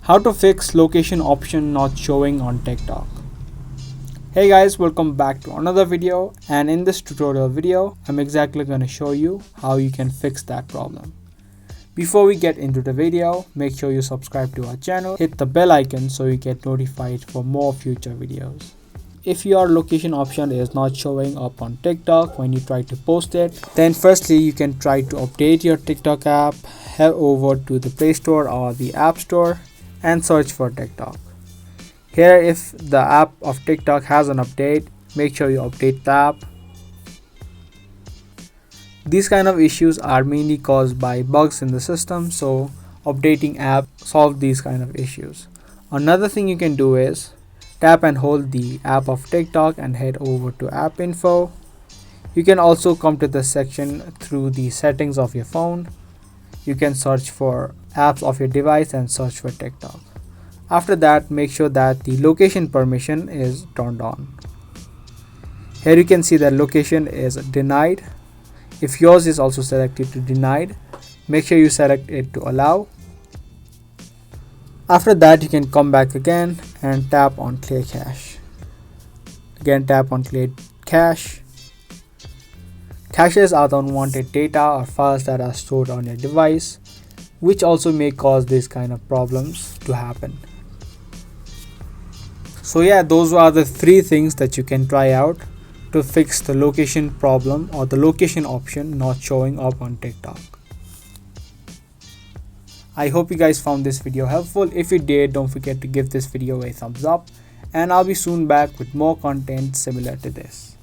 How to fix location option not showing on TikTok. Hey guys, welcome back to another video, and in this tutorial video I'm exactly going to show you how you can fix that problem. Before we get into the video, make sure you subscribe to our channel, hit the bell icon so you get notified for more future videos. If your location option is not showing up on TikTok when you try to post it, then firstly you can try to update your TikTok app. Head over to the Play Store or the App Store and search for TikTok. Here, if the app of TikTok has an update, make sure you update the app. These kind of issues are mainly caused by bugs in the system, so updating app solve these kind of issues. Another thing you can do is tap and hold the app of TikTok and head over to app info. You can also come to the section through the settings of your phone. You can search for apps of your device and search for TikTok. After that, make sure that the location permission is turned on. Here you can see that location is denied. If yours is also selected to denied, make sure you select it to allow. After that, you can come back again and tap on clear cache. Again, tap on clear cache. Caches are the unwanted data or files that are stored on your device, which also may cause these kind of problems to happen. So yeah, those are the 3 things that you can try out to fix the location problem or the location option not showing up on TikTok. I hope you guys found this video helpful. If you did, don't forget to give this video a thumbs up, and I'll be soon back with more content similar to this.